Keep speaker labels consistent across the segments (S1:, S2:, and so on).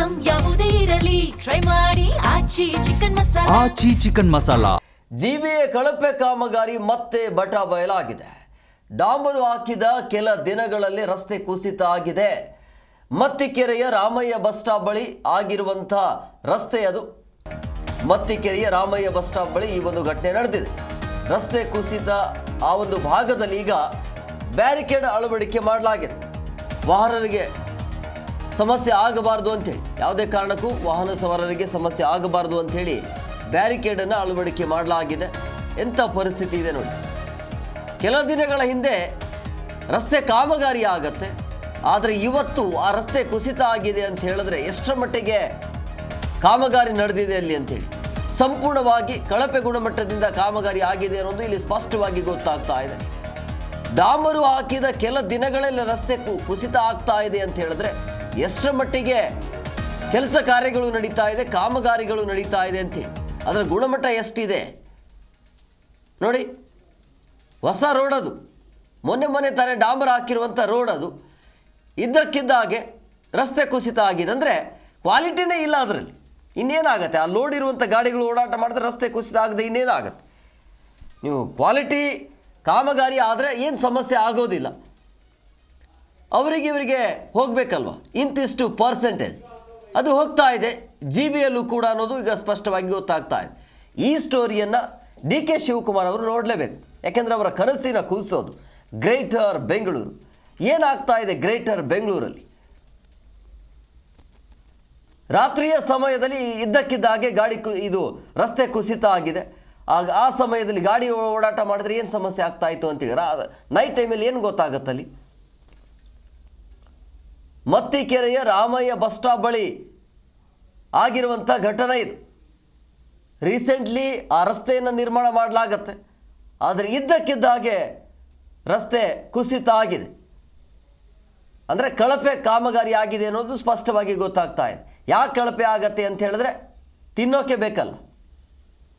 S1: Item ಯಾವುದೇ ಇರಲಿ try ಮಾಡಿ ಆಚಿ ಚಿಕನ್ ಮಸಾಲಾ.
S2: ಜಿಬಿಎ ಕಳಪೆ ಕಾಮಗಾರಿ ಮತ್ತೆ ಬಟ ಬಯಲಾಗಿದೆ. ಡಾಂಬರು ಹಾಕಿದ ಕೆಲ ದಿನಗಳಲ್ಲಿ ರಸ್ತೆ ಕುಸಿತ ಆಗಿದೆ. ಮತ್ತಿಕೆರೆಯ ರಾಮಯ್ಯ ಬಸ್ ಸ್ಟಾಪ್ ಬಳಿ ಆಗಿರುವಂಥ ರಸ್ತೆ ಅದು. ಮತ್ತಿಕೆರೆಯ ರಾಮಯ್ಯ ಬಸ್ ಸ್ಟಾಪ್ ಬಳಿ ಈ ಒಂದು ಘಟನೆ ನಡೆದಿದೆ. ರಸ್ತೆ ಕುಸಿತ ಆ ಒಂದು ಭಾಗದಲ್ಲಿ ಈಗ ಬ್ಯಾರಿಕೇಡ್ ಅಳವಡಿಕೆ ಮಾಡಲಾಗಿದೆ. ವಾಹನರಿಗೆ ಸಮಸ್ಯೆ ಆಗಬಾರ್ದು ಅಂಥೇಳಿ, ಯಾವುದೇ ಕಾರಣಕ್ಕೂ ವಾಹನ ಸವಾರರಿಗೆ ಸಮಸ್ಯೆ ಆಗಬಾರ್ದು ಅಂಥೇಳಿ ಬ್ಯಾರಿಕೇಡನ್ನು ಅಳವಡಿಕೆ ಮಾಡಲಾಗಿದೆ. ಎಂಥ ಪರಿಸ್ಥಿತಿ ಇದೆ ನೋಡಿ. ಕೆಲ ದಿನಗಳ ಹಿಂದೆ ರಸ್ತೆ ಕಾಮಗಾರಿ ಆಗತ್ತೆ, ಆದರೆ ಇವತ್ತು ಆ ರಸ್ತೆ ಕುಸಿತ ಆಗಿದೆ ಅಂತ ಹೇಳಿದ್ರೆ ಎಷ್ಟರ ಮಟ್ಟಿಗೆ ಕಾಮಗಾರಿ ನಡೆದಿದೆ ಅಲ್ಲಿ ಅಂತೇಳಿ. ಸಂಪೂರ್ಣವಾಗಿ ಕಳಪೆ ಗುಣಮಟ್ಟದಿಂದ ಕಾಮಗಾರಿ ಆಗಿದೆ ಅನ್ನೋದು ಇಲ್ಲಿ ಸ್ಪಷ್ಟವಾಗಿ ಗೊತ್ತಾಗ್ತಾ ಇದೆ. ಡಾಂಬರು ಹಾಕಿದ ಕೆಲ ದಿನಗಳಲ್ಲಿ ರಸ್ತೆ ಕುಸಿತ ಆಗ್ತಾ ಇದೆ ಅಂತ ಹೇಳಿದ್ರೆ ಎಷ್ಟರ ಮಟ್ಟಿಗೆ ಕೆಲಸ ಕಾರ್ಯಗಳು ನಡೀತಾ ಇದೆ, ಕಾಮಗಾರಿಗಳು ನಡೀತಾ ಇದೆ ಅಂತೇಳಿ. ಅದರ ಗುಣಮಟ್ಟ ಎಷ್ಟಿದೆ ನೋಡಿ. ಹೊಸ ರೋಡ್ ಅದು, ಮೊನ್ನೆ ತಾನೇ ಡಾಂಬರ್ ಹಾಕಿರುವಂಥ ರೋಡ್ ಅದು. ಇದ್ದಕ್ಕಿದ್ದ ಹಾಗೆ ರಸ್ತೆ ಕುಸಿತ ಆಗಿದೆ ಅಂದರೆ ಕ್ವಾಲಿಟಿನೇ ಇಲ್ಲ ಅದರಲ್ಲಿ. ಇನ್ನೇನಾಗತ್ತೆ? ಆ ಲೋಡ್ ಇರುವಂಥ ಗಾಡಿಗಳು ಓಡಾಟ ಮಾಡಿದ್ರೆ ರಸ್ತೆ ಕುಸಿತ ಆಗದೆ ಇನ್ನೇನಾಗತ್ತೆ? ನೀವು ಕ್ವಾಲಿಟಿ ಕಾಮಗಾರಿ ಆದರೆ ಏನು ಸಮಸ್ಯೆ ಆಗೋದಿಲ್ಲ. ಇವರಿಗೆ ಹೋಗಬೇಕಲ್ವ, ಇಂತಿಷ್ಟು ಪರ್ಸೆಂಟೇಜ್ ಅದು ಹೋಗ್ತಾ ಇದೆ. ಜಿಬಿಯಲ್ಲೂ ಕೂಡ ಅನ್ನೋದು ಈಗ ಸ್ಪಷ್ಟವಾಗಿ ಗೊತ್ತಾಗ್ತಾ ಇದೆ. ಈ ಸ್ಟೋರಿಯನ್ನು DK ಶಿವಕುಮಾರ್ ಅವರು ನೋಡಲೇಬೇಕು. ಯಾಕೆಂದರೆ ಅವರ ಕನಸಿನ ಕೂಸೋದು ಗ್ರೇಟರ್ ಬೆಂಗಳೂರು. ಏನಾಗ್ತಾ ಇದೆ ಗ್ರೇಟರ್ ಬೆಂಗಳೂರಲ್ಲಿ? ರಾತ್ರಿಯ ಸಮಯದಲ್ಲಿ ಇದ್ದಕ್ಕಿದ್ದ ಹಾಗೆ ಇದು ರಸ್ತೆ ಕುಸಿತ ಆಗಿದೆ. ಆ ಸಮಯದಲ್ಲಿ ಗಾಡಿ ಓಡಾಟ ಮಾಡಿದ್ರೆ ಏನು ಸಮಸ್ಯೆ ಆಗ್ತಾ ಇತ್ತು ಅಂತೇಳಿ ನೈಟ್ ಟೈಮಲ್ಲಿ ಏನು ಗೊತ್ತಾಗತ್ತಲ್ಲಿ? ಮತ್ತಿಕೆರೆಯ ರಾಮಯ್ಯ ಬಸ್ ಸ್ಟಾಪ್ ಬಳಿ ಆಗಿರುವಂಥ ಘಟನೆ ಇದು. ರೀಸೆಂಟ್ಲಿ ಆ ರಸ್ತೆಯನ್ನು ನಿರ್ಮಾಣ ಮಾಡಲಾಗತ್ತೆ, ಆದರೆ ಇದ್ದಕ್ಕಿದ್ದ ಹಾಗೆ ರಸ್ತೆ ಕುಸಿತ ಆಗಿದೆ. ಅಂದರೆ ಕಳಪೆ ಕಾಮಗಾರಿ ಆಗಿದೆ ಅನ್ನೋದು ಸ್ಪಷ್ಟವಾಗಿ ಗೊತ್ತಾಗ್ತಾ ಇದೆ. ಯಾಕೆ ಕಳಪೆ ಆಗತ್ತೆ ಅಂತ ಹೇಳಿದ್ರೆ ತಿನ್ನೋಕೆ ಬೇಕಲ್ಲ,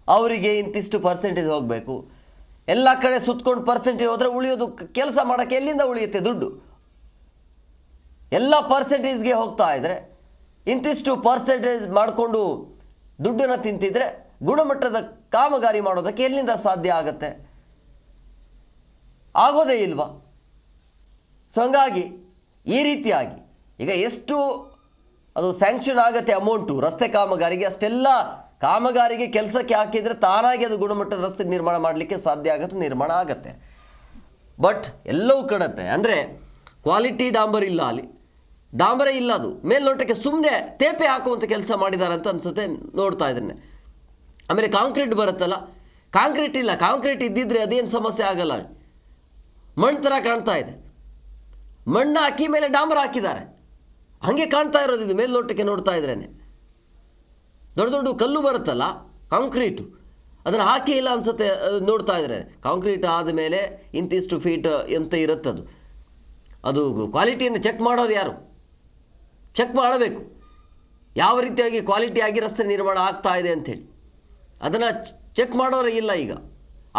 S2: ಅವರಿಗೆ ಇಂತಿಷ್ಟು ಪರ್ಸೆಂಟೇಜ್ ಹೋಗಬೇಕು. ಎಲ್ಲ ಕಡೆ ಸುತ್ತಕೊಂಡು ಪರ್ಸೆಂಟೇಜ್ ಹೋದರೆ ಉಳಿಯೋದು, ಕೆಲಸ ಮಾಡೋಕ್ಕೆ ಎಲ್ಲಿಂದ ಉಳಿಯುತ್ತೆ ದುಡ್ಡು? ಎಲ್ಲ ಪರ್ಸೆಂಟೇಜ್ಗೆ ಹೋಗ್ತಾ ಇದ್ದರೆ ಇಂತಿಷ್ಟು ಪರ್ಸೆಂಟೇಜ್ ಮಾಡಿಕೊಂಡು ದುಡ್ಡನ್ನು ತಿಂತಿದ್ರೆ ಗುಣಮಟ್ಟದ ಕಾಮಗಾರಿ ಮಾಡೋದಕ್ಕೆ ಎಲ್ಲಿಂದ ಸಾಧ್ಯ ಆಗತ್ತೆ? ಆಗೋದೇ ಇಲ್ವಾ? ಸೊ ಹಂಗಾಗಿ ಈ ರೀತಿಯಾಗಿ ಈಗ ಎಷ್ಟು ಅದು ಸ್ಯಾಂಕ್ಷನ್ ಆಗುತ್ತೆ ಅಮೌಂಟು ರಸ್ತೆ ಕಾಮಗಾರಿಗೆ, ಅಷ್ಟೆಲ್ಲ ಕಾಮಗಾರಿಗೆ ಕೆಲಸಕ್ಕೆ ಹಾಕಿದರೆ ತಾನಾಗಿ ಅದು ಗುಣಮಟ್ಟದ ರಸ್ತೆ ನಿರ್ಮಾಣ ಮಾಡಲಿಕ್ಕೆ ಸಾಧ್ಯ ಆಗುತ್ತೆ, ನಿರ್ಮಾಣ ಆಗತ್ತೆ. ಬಟ್ ಎಲ್ಲವೂ ಕಳಪೆ. ಅಂದರೆ ಕ್ವಾಲಿಟಿ ಡಾಂಬರ್ ಇಲ್ಲ, ಅಲ್ಲಿ ಡಾಂಬರೇ ಇಲ್ಲ. ಅದು ಮೇಲ್ನೋಟಕ್ಕೆ ಸುಮ್ಮನೆ ತೇಪೆ ಹಾಕುವಂಥ ಕೆಲಸ ಮಾಡಿದ್ದಾರೆ ಅಂತ ಅನಿಸುತ್ತೆ ನೋಡ್ತಾ ಇದ್ರೆ. ಆಮೇಲೆ ಕಾಂಕ್ರೀಟ್ ಬರುತ್ತಲ್ಲ, ಕಾಂಕ್ರೀಟ್ ಇಲ್ಲ. ಕಾಂಕ್ರೀಟ್ ಇದ್ದಿದ್ರೆ ಅದೇನು ಸಮಸ್ಯೆ ಆಗಲ್ಲ. ಮಣ್ಣು ಥರ ಕಾಣ್ತಾ ಇದೆ. ಮಣ್ಣು ಹಾಕಿ ಮೇಲೆ ಡಾಂಬರ್ ಹಾಕಿದ್ದಾರೆ, ಹಾಗೆ ಕಾಣ್ತಾ ಇರೋದು ಇದು ಮೇಲ್ನೋಟಕ್ಕೆ ನೋಡ್ತಾ ಇದ್ರೇನೆ. ದೊಡ್ಡ ದೊಡ್ಡ ಕಲ್ಲು ಬರುತ್ತಲ್ಲ ಕಾಂಕ್ರೀಟು, ಅದನ್ನು ಹಾಕಿ ಇಲ್ಲ ಅನ್ಸುತ್ತೆ ನೋಡ್ತಾ ಇದ್ರೆ. ಕಾಂಕ್ರೀಟ್ ಆದಮೇಲೆ ಇಂತಿಷ್ಟು ಫೀಟ್ ಅಂತ ಇರುತ್ತದು. ಅದು ಕ್ವಾಲಿಟಿಯನ್ನು ಚೆಕ್ ಮಾಡೋರು ಯಾರು? ಚೆಕ್ ಮಾಡಬೇಕು ಯಾವ ರೀತಿಯಾಗಿ ಕ್ವಾಲಿಟಿಯಾಗಿ ರಸ್ತೆ ನಿರ್ಮಾಣ ಆಗ್ತಾ ಇದೆ ಅಂಥೇಳಿ. ಅದನ್ನು ಚೆಕ್ ಮಾಡೋರೇ ಇಲ್ಲ ಈಗ.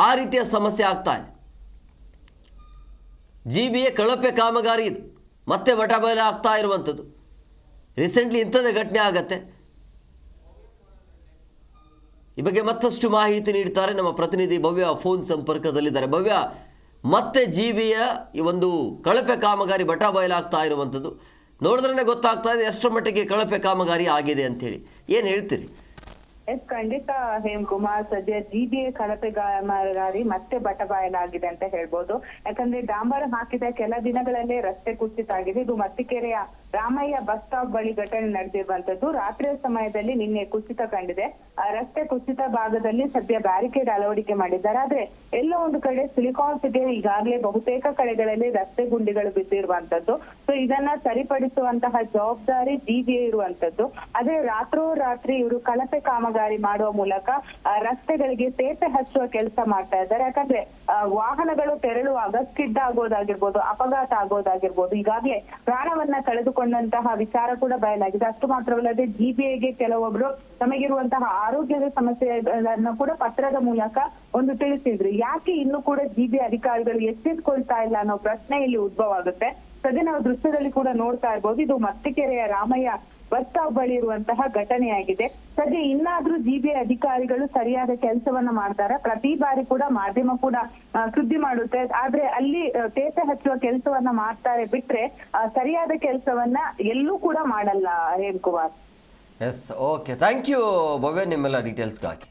S2: ಆ ರೀತಿಯ ಸಮಸ್ಯೆ ಆಗ್ತಾ ಇದೆ. ಜಿಬಿಎ ಕಳಪೆ ಕಾಮಗಾರಿ ಇದು ಮತ್ತೆ ಬಟಬಯಲು ಆಗ್ತಾ ಇರುವಂಥದ್ದು. ರೀಸೆಂಟ್ಲಿ ಇಂಥದ್ದೇ ಘಟನೆ ಆಗತ್ತೆ. ಈ ಬಗ್ಗೆ ಮತ್ತಷ್ಟು ಮಾಹಿತಿ ನೀಡ್ತಾರೆ ನಮ್ಮ ಪ್ರತಿನಿಧಿ ಭವ್ಯ ಫೋನ್ ಸಂಪರ್ಕದಲ್ಲಿದ್ದಾರೆ. ಭವ್ಯ, ಮತ್ತೆ ಜಿಬಿಯ ಈ ಒಂದು ಕಳಪೆ ಕಾಮಗಾರಿ ಬಟಾಬಯಲಾಗ್ತಾ ಇರುವಂಥದ್ದು ನೋಡಿದ್ರೆ ಗೊತ್ತಾಗ್ತಾ ಇದೆ ಎಷ್ಟರ ಮಟ್ಟಿಗೆ ಕಳಪೆ ಕಾಮಗಾರಿ ಆಗಿದೆ ಅಂತೇಳಿ. ಏನು ಹೇಳ್ತೀರಿ?
S3: ಖಂಡಿತ ಹೇಮಕುಮಾರ್, ಸದ್ಯ ಜಿಬಿಎ ಕಳಪೆ ಕಾಮಗಾರಿ ಮತ್ತೆ ಬಟಬಯಲಾಗಿದೆ ಅಂತ ಹೇಳ್ಬೋದು. ಯಾಕಂದ್ರೆ ಡಾಂಬರ್ ಹಾಕಿದ ಕೆಲ ದಿನಗಳಲ್ಲೇ ರಸ್ತೆ ಕುಸಿತ ಆಗಿದೆ. ಇದು ಮತ್ತಿಕೆರೆಯ ರಾಮಯ್ಯ ಬಸ್ ಸ್ಟಾಪ್ ಬಳಿ ಘಟನೆ ನಡೆದಿರುವಂತದ್ದು. ರಾತ್ರಿಯ ಸಮಯದಲ್ಲಿ ನಿನ್ನೆ ಕುಸಿತ ಕಂಡಿದೆ. ಆ ರಸ್ತೆ ಕುಸಿತ ಭಾಗದಲ್ಲಿ ಸದ್ಯ ಬ್ಯಾರಿಕೇಡ್ ಅಳವಡಿಕೆ ಮಾಡಿದ್ದಾರೆ. ಆದ್ರೆ ಎಲ್ಲೋ ಒಂದು ಕಡೆ ಸಿಲಿಕಾನ್ ಸಿಟಿ ಈಗಾಗಲೇ ಬಹುತೇಕ ಕಡೆಗಳಲ್ಲಿ ರಸ್ತೆ ಗುಂಡಿಗಳು ಬಿದ್ದಿರುವಂತದ್ದು. ಸೊ ಇದನ್ನ ಸರಿಪಡಿಸುವಂತಹ ಜವಾಬ್ದಾರಿ ಜಿಬಿಎ ಇರುವಂತದ್ದು. ಆದ್ರೆ ರಾತ್ರೋರಾತ್ರಿ ಇವರು ಕಳಪೆ ಕಾಮಗಾರಿ ಮಾಡುವ ಮೂಲಕ ರಸ್ತೆಗಳಿಗೆ ತೇಪೆ ಹಚ್ಚುವ ಕೆಲಸ ಮಾಡ್ತಾ ಇದ್ದಾರೆ. ಯಾಕಂದ್ರೆ ವಾಹನಗಳು ತೆರಳುವಾಗ ಸ್ಕಿಡ್ ಆಗೋದಾಗಿರ್ಬೋದು, ಅಪಘಾತ ಆಗೋದಾಗಿರ್ಬೋದು, ಈಗಾಗಲೇ ಪ್ರಾಣವನ್ನ ಕಳೆದುಕೊಂಡಂತಹ ವಿಚಾರ ಕೂಡ ಬಯಲಾಗಿದೆ. ಅಷ್ಟು ಮಾತ್ರವಲ್ಲದೆ ಜಿಬಿಎಗೆ ಕೆಲವೊಬ್ರು ತಮಗಿರುವಂತಹ ಆರೋಗ್ಯದ ಸಮಸ್ಯೆಗಳನ್ನು ಕೂಡ ಪತ್ರದ ಮೂಲಕ ಒಂದು ತಿಳಿಸಿದ್ರು. ಯಾಕೆ ಇನ್ನು ಕೂಡ ಜಿಬಿಎ ಅಧಿಕಾರಿಗಳು ಎಚ್ಚೆತ್ಕೊಳ್ತಾ ಇಲ್ಲ ಅನ್ನೋ ಪ್ರಶ್ನೆ ಇಲ್ಲಿ ಉದ್ಭವ ಆಗುತ್ತೆ. ಸದ್ಯ ನಾವು ದೃಶ್ಯದಲ್ಲಿ ಕೂಡ ನೋಡ್ತಾ ಇರ್ಬೋದು. ಇದು ಮತ್ತಿಕೆರೆಯ ರಾಮಯ್ಯ ಬಸ್ ಸ್ಟಾಪ್ ಬಳಿ ಇರುವಂತಹ ಘಟನೆಯಾಗಿದೆ. ಸದ್ಯ ಇನ್ನಾದ್ರೂ ಜಿಬಿಎ ಅಧಿಕಾರಿಗಳು ಸರಿಯಾದ ಕೆಲಸವನ್ನ ಮಾಡ್ತಾರೆ. ಪ್ರತಿ ಬಾರಿ ಕೂಡ ಮಾಧ್ಯಮ ಕೂಡ ಸುದ್ದಿ ಮಾಡುತ್ತೆ, ಆದ್ರೆ ಅಲ್ಲಿ ತೇಪೆ ಹಚ್ಚುವ ಕೆಲಸವನ್ನ ಮಾಡ್ತಾರೆ ಬಿಟ್ರೆ ಸರಿಯಾದ ಕೆಲಸವನ್ನ ಎಲ್ಲೂ ಕೂಡ ಮಾಡಲ್ಲ Hemakumar.
S2: Yes, okay, thank you Bhavya ನಿಮ್ಮೆಲ್ಲ ಡೀಟೇಲ್ಸ್ಗಾಗಿ.